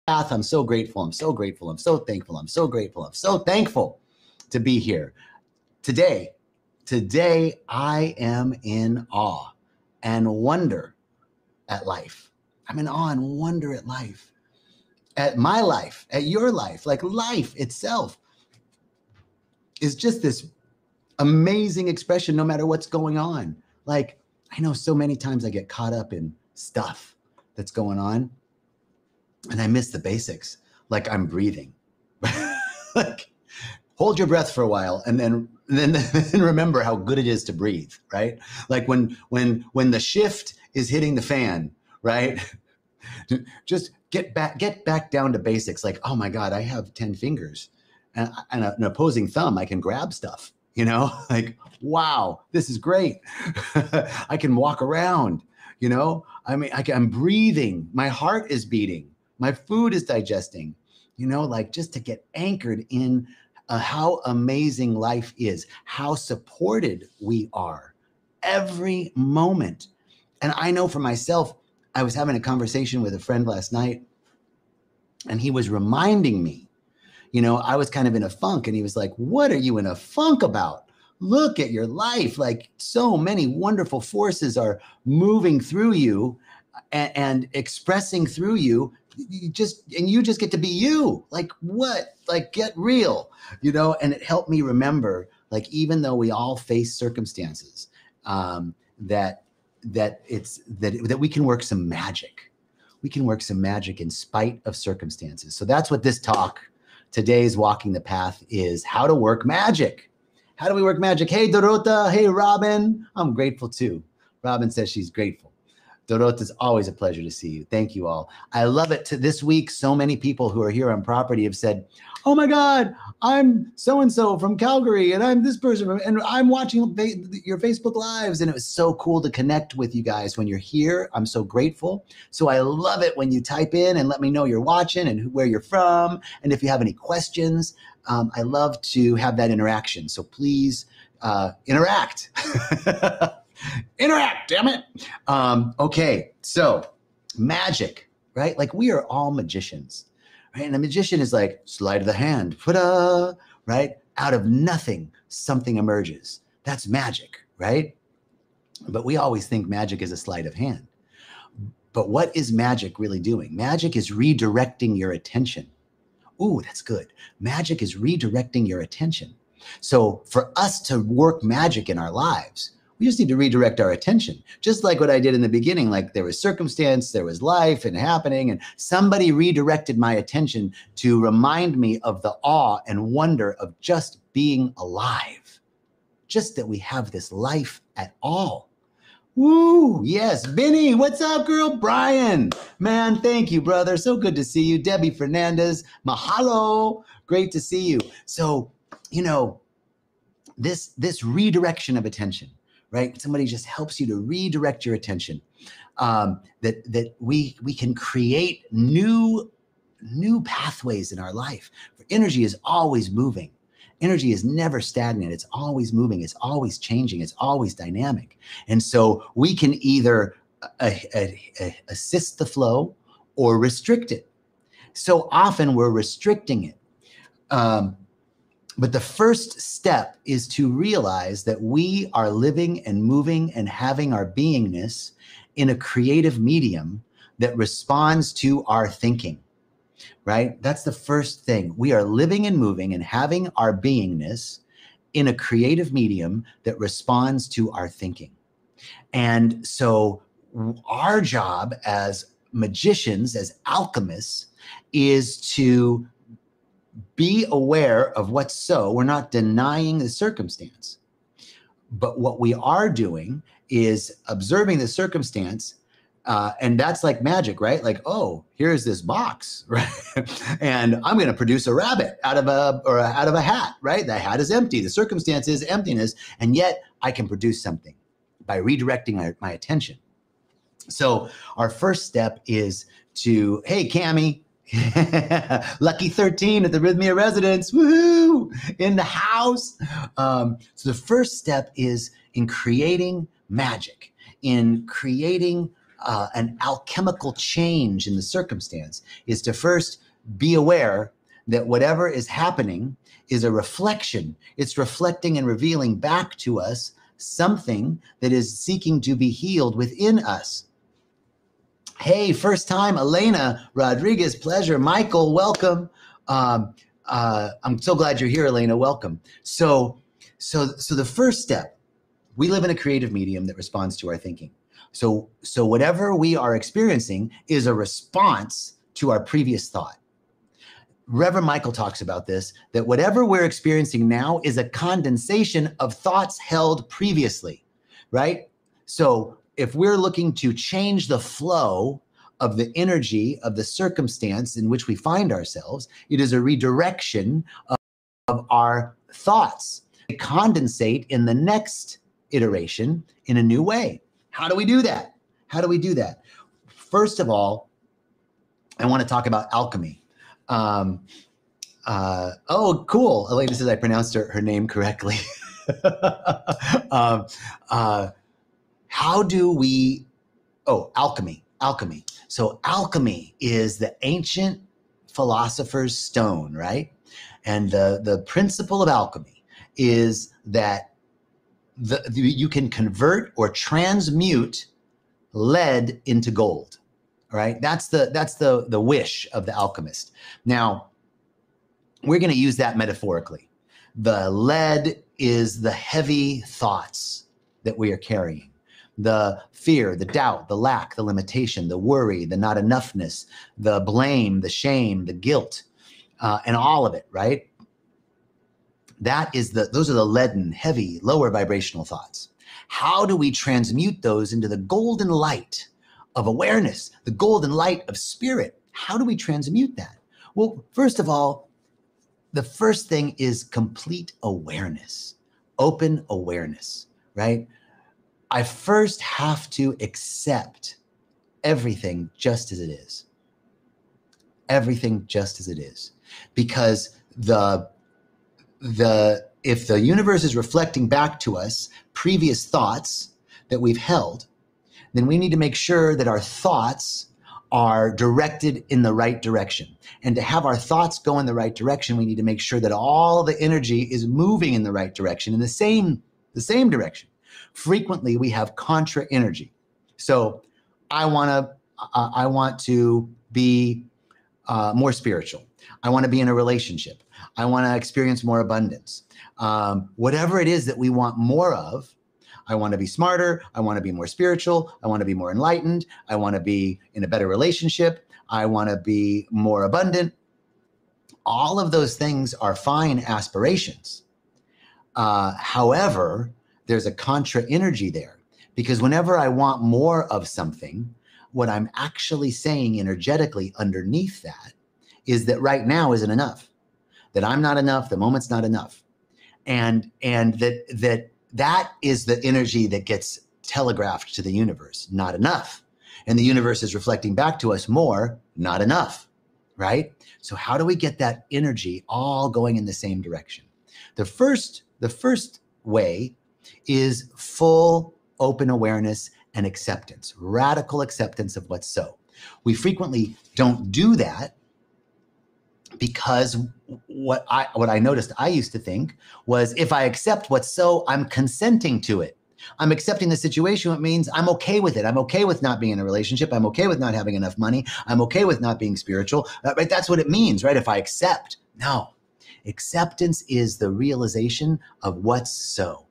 path. I'm so grateful. I'm so grateful. I'm so thankful. I'm so grateful. I'm so thankful to be here. Today, I am in awe and wonder at life. I'm in awe and wonder at life, at my life, at your life. Like life itself is just this amazing expression no matter what's going on. Like, I know so many times I get caught up in stuff that's going on and I miss the basics. Like I'm breathing. Like, hold your breath for a while and then remember how good it is to breathe, right? Like when the shift is hitting the fan, right? Just get back down to basics. Like, oh my God, I have 10 fingers and an opposing thumb. I can grab stuff, you know, like, wow, this is great. I can walk around, you know, I mean, I'm breathing. My heart is beating. My food is digesting, you know, like just to get anchored in how amazing life is, how supported we are every moment. And I know for myself, I was having a conversation with a friend last night and he was reminding me, you know, I was kind of in a funk and he was like, what are you in a funk about? Look at your life. Like so many wonderful forces are moving through you and expressing through you. You just get to be you. Like what? Like get real, you know? And it helped me remember, like, even though we all face circumstances, that we can work some magic. We can work some magic in spite of circumstances. So that's what this talk, today's Walking the Path, is how to work magic. How do we work magic? Hey, Dorota. Hey, Robin. I'm grateful too. Robin says she's grateful. Dorota, it's always a pleasure to see you. Thank you all. I love it. This week, so many people who are here on property have said, oh my God, I'm so-and-so from Calgary and I'm this person and I'm watching your Facebook Lives. And it was so cool to connect with you guys when you're here. I'm so grateful. So I love it when you type in and let me know you're watching and where you're from. And if you have any questions, I love to have that interaction. So please interact. Interact, damn it. Okay, so magic, right? Like we are all magicians, right? And a magician is like sleight of the hand, ta-da, right? Out of nothing, something emerges. That's magic, right? But we always think magic is a sleight of hand. But what is magic really doing? Magic is redirecting your attention. Ooh, that's good. Magic is redirecting your attention. So for us to work magic in our lives, we just need to redirect our attention. Just like what I did in the beginning, like there was circumstance, there was life and happening, and somebody redirected my attention to remind me of the awe and wonder of just being alive. Just that we have this life at all. Woo, yes. Vinny, what's up, girl? Brian, man, thank you, brother. So good to see you. Debbie Fernandez, mahalo. Great to see you. So, you know, this redirection of attention, right? Somebody just helps you to redirect your attention. That we can create new pathways in our life. Energy is always moving. Energy is never stagnant. It's always moving. It's always changing. It's always dynamic. And so we can either assist the flow or restrict it. So often we're restricting it. But the first step is to realize that we are living and moving and having our beingness in a creative medium that responds to our thinking, right? That's the first thing. We are living and moving and having our beingness in a creative medium that responds to our thinking. And so our job as magicians, as alchemists, is to be aware of what's so. We're not denying the circumstance. But what we are doing is observing the circumstance. And that's like magic, right? Like, oh, here's this box, right? And I'm going to produce a rabbit out of a hat, right? The hat is empty. The circumstance is emptiness. And yet I can produce something by redirecting my attention. So our first step is to, hey, Cammie, Lucky 13 at the Rhythmia Residence, woohoo, in the house. So the first step is in creating magic, in creating an alchemical change in the circumstance is to first be aware that whatever is happening is a reflection. It's reflecting and revealing back to us something that is seeking to be healed within us. Hey, first time, Elena Rodriguez, pleasure. Michael, welcome. I'm so glad you're here, Elena. Welcome. So the first step, we live in a creative medium that responds to our thinking. So whatever we are experiencing is a response to our previous thought. Reverend Michael talks about this, that whatever we're experiencing now is a condensation of thoughts held previously, right? So if we're looking to change the flow of the energy of the circumstance in which we find ourselves, it is a redirection of our thoughts. They condensate in the next iteration in a new way. How do we do that? How do we do that? First of all, I want to talk about alchemy. Oh, cool. Elena says I pronounced her name correctly. How do we, alchemy. So alchemy is the ancient philosopher's stone, right? And the principle of alchemy is that you can convert or transmute lead into gold. All right, that's the wish of the alchemist. Now, we're going to use that metaphorically. The lead is the heavy thoughts that we are carrying. The fear, the doubt, the lack, the limitation, the worry, the not enoughness, the blame, the shame, the guilt, and all of it, right? Those are the leaden, heavy, lower vibrational thoughts. How do we transmute those into the golden light of awareness, the golden light of spirit? How do we transmute that? Well, first of all, the first thing is complete awareness, open awareness, right? I first have to accept everything just as it is. Everything just as it is. Because if the universe is reflecting back to us previous thoughts that we've held, then we need to make sure that our thoughts are directed in the right direction. And to have our thoughts go in the right direction, we need to make sure that all the energy is moving in the right direction, in the same direction. Frequently, we have contra energy. So I want to be more spiritual. I want to be in a relationship. I want to experience more abundance. Whatever it is that we want more of, I want to be smarter. I want to be more spiritual. I want to be more enlightened. I want to be in a better relationship. I want to be more abundant. All of those things are fine aspirations. However, there's a contra energy there, because whenever I want more of something, what I'm actually saying energetically underneath that is that right now isn't enough, that I'm not enough, the moment's not enough. And that is the energy that gets telegraphed to the universe, not enough. And the universe is reflecting back to us more, not enough, right? So how do we get that energy all going in the same direction? The first way is full open awareness and acceptance, radical acceptance of what's so. We frequently don't do that because what I noticed I used to think was, if I accept what's so, I'm consenting to it. I'm accepting the situation. It means I'm okay with it. I'm okay with not being in a relationship. I'm okay with not having enough money. I'm okay with not being spiritual. Right? That's what it means, right? If I accept. No. Acceptance is the realization of what's so,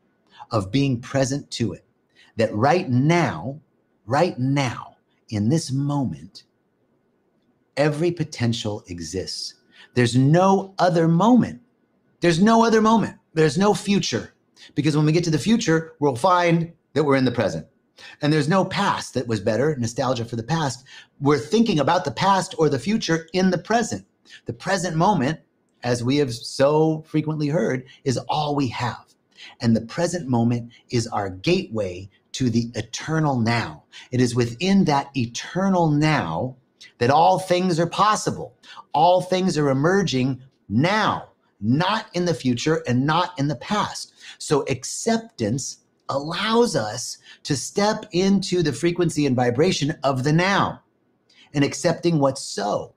of being present to it. That right now, in this moment, every potential exists. There's no other moment. There's no other moment. There's no future. Because when we get to the future, we'll find that we're in the present. And there's no past that was better, nostalgia for the past. We're thinking about the past or the future in the present. The present moment, as we have so frequently heard, is all we have. And the present moment is our gateway to the eternal now. It is within that eternal now that all things are possible. All things are emerging now, not in the future and not in the past. So acceptance allows us to step into the frequency and vibration of the now and accepting what's so,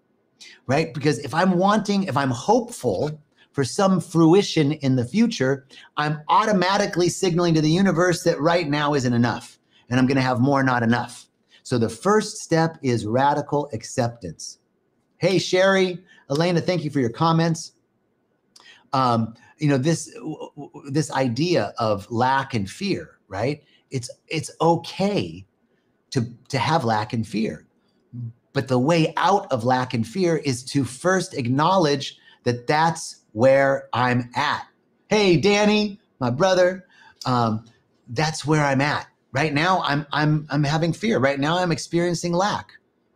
right? Because if I'm hopeful for some fruition in the future, I'm automatically signaling to the universe that right now isn't enough and I'm going to have more, not enough. So the first step is radical acceptance. Hey, Sherry, Elena, thank you for your comments. This idea of lack and fear, right? It's okay to have lack and fear. But the way out of lack and fear is to first acknowledge that that's where I'm at. Hey, Danny, my brother, that's where I'm at. Right now, I'm having fear. Right now, I'm experiencing lack,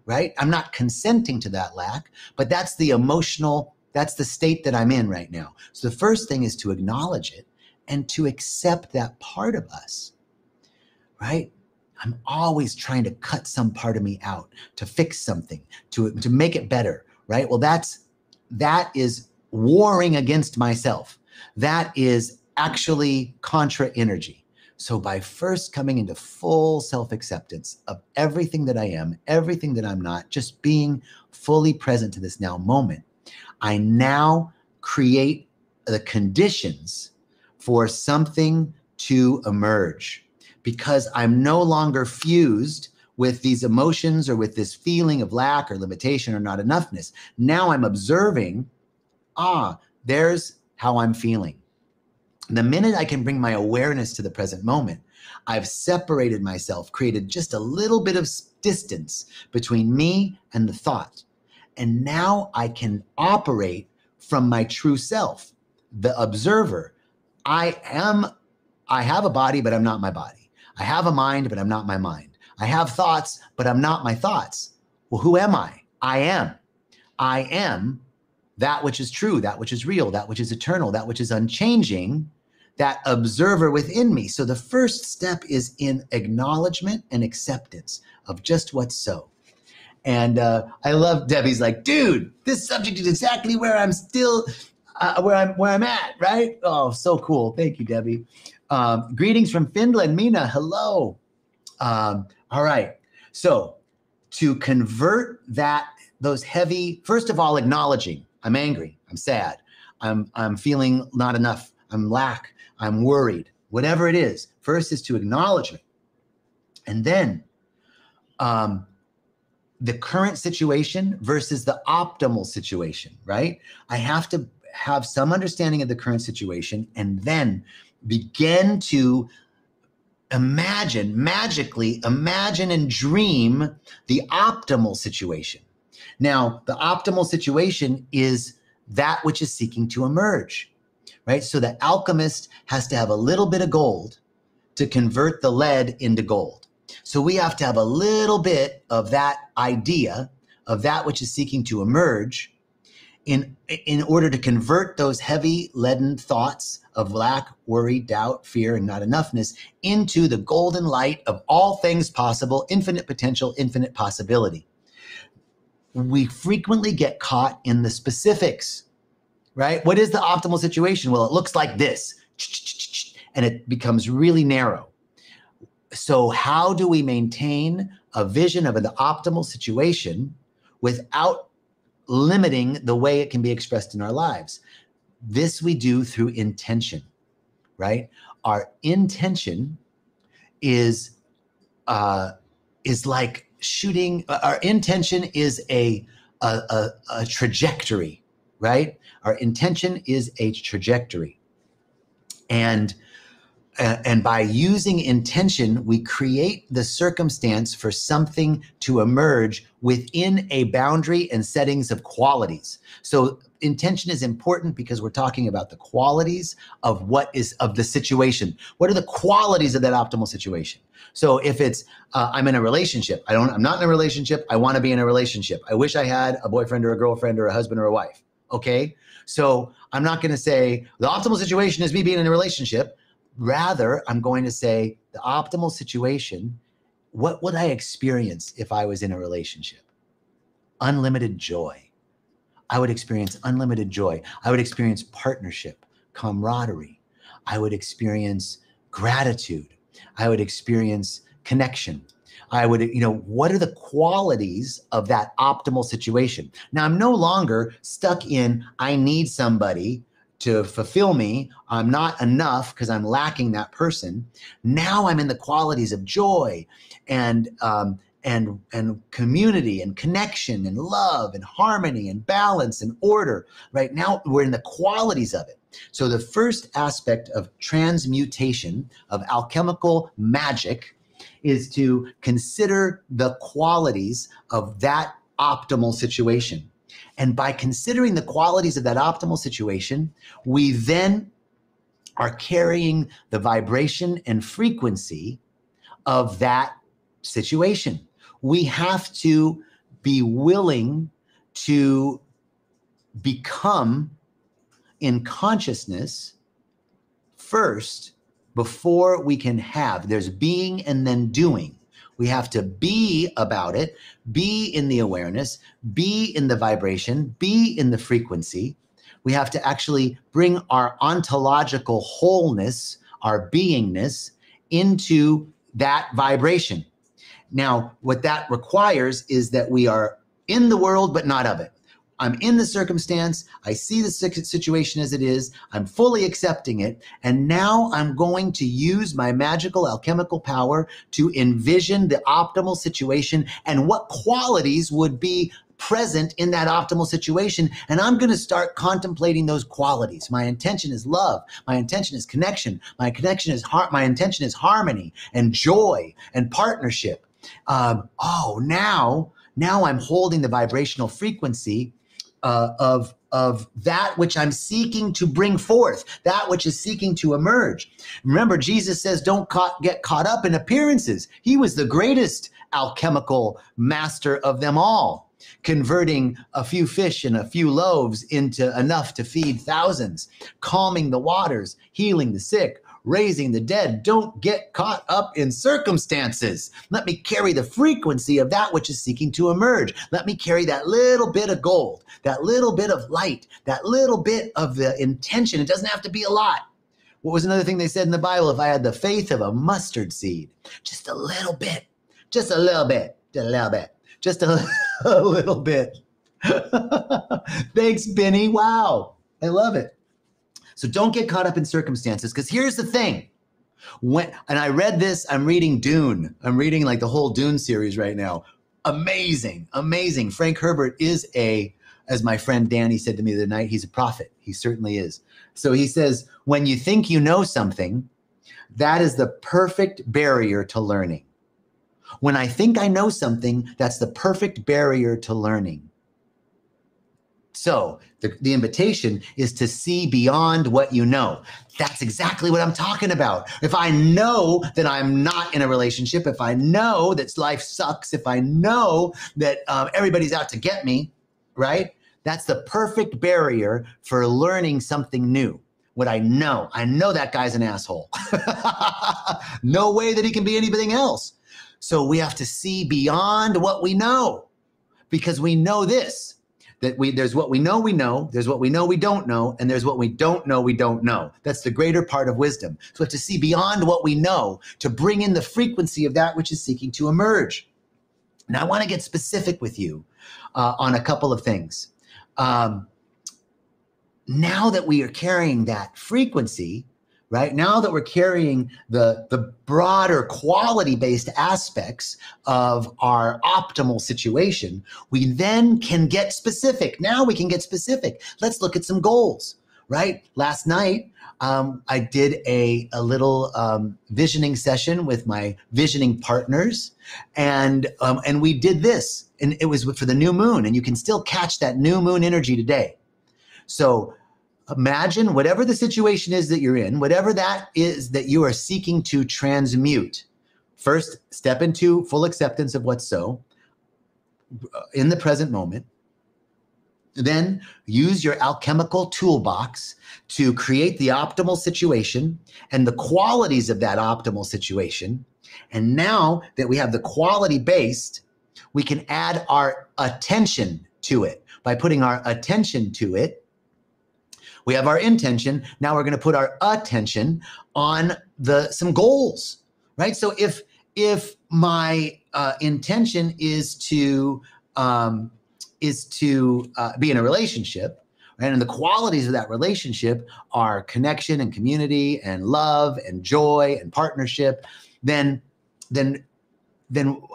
right? I'm not consenting to that lack, but that's the state that I'm in right now. So the first thing is to acknowledge it and to accept that part of us, right? I'm always trying to cut some part of me out, to fix something, to make it better, right? Well, that is warring against myself. That is actually contra energy. So by first coming into full self-acceptance of everything that I am, everything that I'm not, just being fully present to this now moment, I now create the conditions for something to emerge, because I'm no longer fused with these emotions or with this feeling of lack or limitation or not enoughness. Now I'm observing, there's how I'm feeling. The minute I can bring my awareness to the present moment, I've separated myself, created just a little bit of distance between me and the thought. And now I can operate from my true self, the observer. I have a body, but I'm not my body. I have a mind, but I'm not my mind. I have thoughts, but I'm not my thoughts. Well, who am I? I am that which is true, that which is real, that which is eternal, that which is unchanging, that observer within me. So the first step is in acknowledgement and acceptance of just what's so. And I love Debbie's like, dude, this subject is exactly where I'm still, where I'm at, right? Oh, so cool. Thank you, Debbie. Greetings from Finland, Mina. Hello. All right. So to convert those heavy, first of all, acknowledging I'm angry, I'm sad, I'm feeling not enough, I'm lack, I'm worried, whatever it is. First is to acknowledge it. And then the current situation versus the optimal situation, right? I have to have some understanding of the current situation and then begin to magically imagine and dream the optimal situation. Now, the optimal situation is that which is seeking to emerge, right? So the alchemist has to have a little bit of gold to convert the lead into gold. So we have to have a little bit of that idea of that which is seeking to emerge in order to convert those heavy leaden thoughts of lack, worry, doubt, fear, and not enoughness into the golden light of all things possible, infinite potential, infinite possibility. We frequently get caught in the specifics, right? What is the optimal situation? Well, it looks like this, and it becomes really narrow. So how do we maintain a vision of an optimal situation without limiting the way it can be expressed in our lives? This we do through intention, right? Our intention is like shooting. Our intention is a trajectory, right? Our intention is a trajectory, and by using intention, we create the circumstance for something to emerge within a boundary and settings of qualities. So intention is important because we're talking about the qualities of of the situation. What are the qualities of that optimal situation? So if it's, I'm in a relationship, I'm not in a relationship, I want to be in a relationship. I wish I had a boyfriend or a girlfriend or a husband or a wife. Okay. So I'm not going to say the optimal situation is me being in a relationship. Rather, I'm going to say the optimal situation, what would I experience if I was in a relationship? Unlimited joy. I would experience unlimited joy. I would experience partnership, camaraderie. I would experience gratitude. I would experience connection. I would, what are the qualities of that optimal situation? Now, I'm no longer stuck in, I need somebody to fulfill me. I'm not enough because I'm lacking that person. Now I'm in the qualities of joy and community and connection and love and harmony and balance and order. Right now, we're in the qualities of it. So the first aspect of transmutation, of alchemical magic, is to consider the qualities of that optimal situation. And by considering the qualities of that optimal situation, we then are carrying the vibration and frequency of that situation. We have to be willing to become in consciousness first before we can have. There's being and then doing. We have to be about it, be in the awareness, be in the vibration, be in the frequency. We have to actually bring our ontological wholeness, our beingness, into that vibration. Now, what that requires is that we are in the world, but not of it. I'm in the circumstance. I see the situation as it is. I'm fully accepting it. And now I'm going to use my magical alchemical power to envision the optimal situation and what qualities would be present in that optimal situation. And I'm going to start contemplating those qualities. My intention is love. My intention is connection. My intention is harmony and joy and partnership. Now I'm holding the vibrational frequency of that which I'm seeking to bring forth, that which is seeking to emerge. Remember, Jesus says, don't get caught up in appearances. He was the greatest alchemical master of them all, converting a few fish and a few loaves into enough to feed thousands, calming the waters, healing the sick, raising the dead. Don't get caught up in circumstances. Let me carry the frequency of that which is seeking to emerge. Let me carry that little bit of gold, that little bit of light, that little bit of the intention. It doesn't have to be a lot. What was another thing they said in the Bible? If I had the faith of a mustard seed, just a little bit, just a little bit, just a little bit, just a little bit. Thanks, Benny. Wow. I love it. So don't get caught up in circumstances, because here's the thing. And I read this, I'm reading Dune. I'm reading like the whole Dune series right now. Amazing, amazing. Frank Herbert is as my friend Danny said to me the other night, he's a prophet. He certainly is. So he says, when you think you know something, that is the perfect barrier to learning. When I think I know something, that's the perfect barrier to learning. So the invitation is to see beyond what you know. That's exactly what I'm talking about. If I know that I'm not in a relationship, if I know that life sucks, if I know that everybody's out to get me, right? That's the perfect barrier for learning something new. What I know that guy's an asshole. No way that he can be anything else. So we have to see beyond what we know, because we know this. There's what we know, there's what we know we don't know, and there's what we don't know we don't know. That's the greater part of wisdom. So we have to see beyond what we know to bring in the frequency of that which is seeking to emerge. Now, I want to get specific with you on a couple of things. Now that we are carrying that frequency, right? Now that we're carrying the broader quality-based aspects of our optimal situation, we then can get specific. Now we can get specific. Let's look at some goals, right? Last night, I did a little visioning session with my visioning partners, and we did this, and it was for the new moon, and you can still catch that new moon energy today. So imagine whatever the situation is that you're in, whatever that is that you are seeking to transmute. First, step into full acceptance of what's so in the present moment. Then use your alchemical toolbox to create the optimal situation and the qualities of that optimal situation. And now that we have the quality based, we can add our attention to it. By putting our attention to it, we have our intention. Now we're going to put our attention on some goals, right? So if my intention is to be in a relationship, right, and the qualities of that relationship are connection and community and love and joy and partnership, then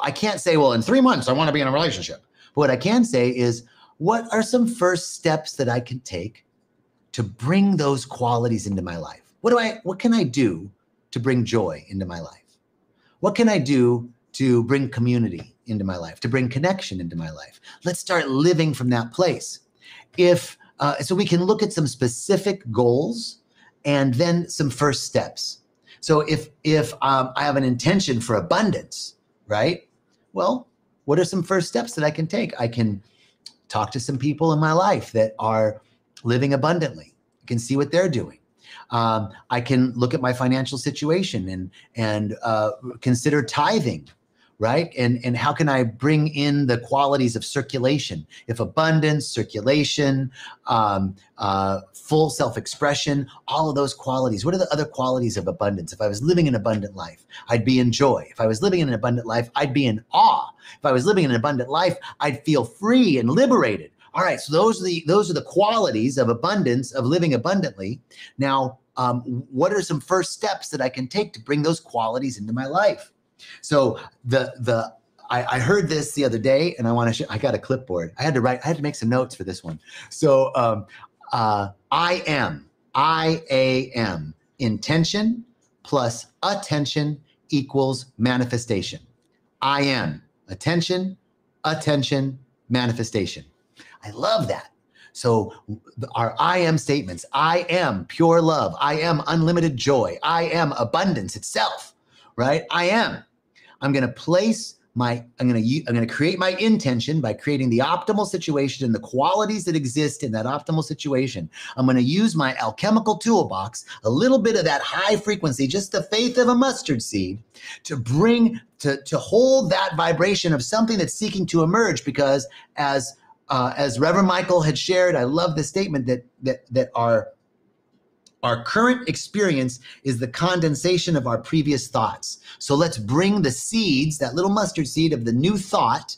I can't say, well, in 3 months I want to be in a relationship. But what I can say is, what are some first steps that I can take to bring those qualities into my life? What can I do to bring joy into my life? What can I do to bring community into my life, to bring connection into my life? Let's start living from that place. So we can look at some specific goals and then some first steps. So if I have an intention for abundance, right? Well, what are some first steps that I can take? I can talk to some people in my life that are living abundantly. I can see what they're doing. I can look at my financial situation and consider tithing, right? And how can I bring in the qualities of circulation? If abundance, circulation, full self-expression, all of those qualities. What are the other qualities of abundance? If I was living an abundant life, I'd be in joy. If I was living in an abundant life, I'd be in awe. If I was living in an abundant life, I'd feel free and liberated. All right, so those are the qualities of abundance, of living abundantly. Now, what are some first steps that I can take to bring those qualities into my life? So I heard this the other day, and I got a clipboard. I had to make some notes for this one. So I am intention plus attention equals manifestation. I am attention, manifestation. I love that. So our I am statements: I am pure love. I am unlimited joy. I am abundance itself, right? I'm going to create my intention by creating the optimal situation and the qualities that exist in that optimal situation. I'm going to use my alchemical toolbox, a little bit of that high frequency, just the faith of a mustard seed, to hold that vibration of something that's seeking to emerge. Because as Reverend Michael had shared, I love the statement that our current experience is the condensation of our previous thoughts. So let's bring the seeds, that little mustard seed of the new thought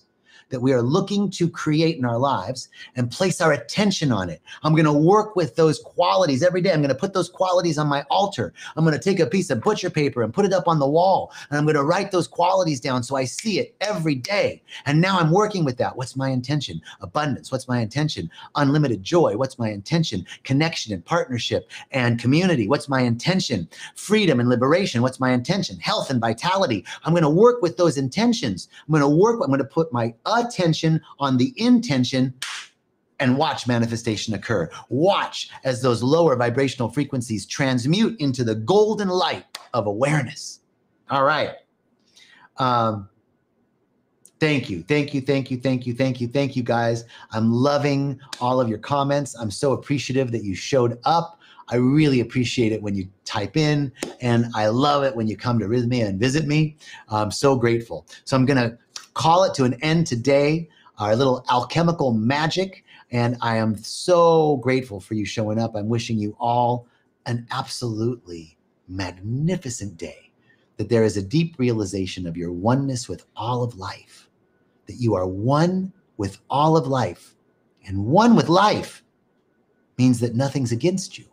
that we are looking to create in our lives, and place our attention on it. I'm going to work with those qualities every day. I'm going to put those qualities on my altar. I'm going to take a piece of butcher paper and put it up on the wall, and I'm going to write those qualities down so I see it every day. And now I'm working with that. What's my intention? Abundance. What's my intention? Unlimited joy. What's my intention? Connection and partnership and community. What's my intention? Freedom and liberation. What's my intention? Health and vitality. I'm going to work with those intentions. I'm going to put my attention on the intention and watch manifestation occur. Watch as those lower vibrational frequencies transmute into the golden light of awareness. All right. Thank you, guys. I'm loving all of your comments. I'm so appreciative that you showed up. I really appreciate it when you type in, and I love it when you come to Rhythmia and visit me. I'm so grateful. So I'm going to call it to an end today, our little alchemical magic. And I am so grateful for you showing up. I'm wishing you all an absolutely magnificent day, that there is a deep realization of your oneness with all of life, that you are one with all of life. And one with life means that nothing's against you.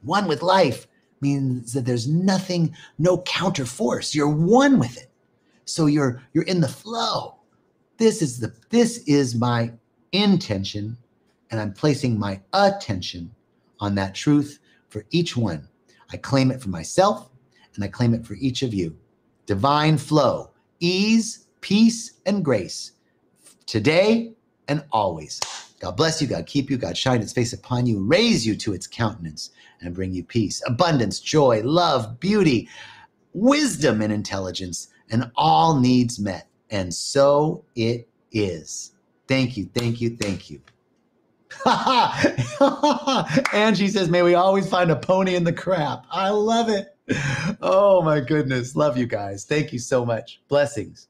One with life means that there's nothing, no counter force. You're one with it. So you're in the flow. This is my intention, and I'm placing my attention on that truth for each one. I claim it for myself, and I claim it for each of you. Divine flow, ease, peace, and grace, today and always. God bless you, God keep you, God shine its face upon you, raise you to its countenance, and bring you peace, abundance, joy, love, beauty, wisdom, and intelligence, and all needs met. And so it is. Thank you. Angie says, may we always find a pony in the crap. I love it. Oh my goodness. Love you guys. Thank you so much. Blessings.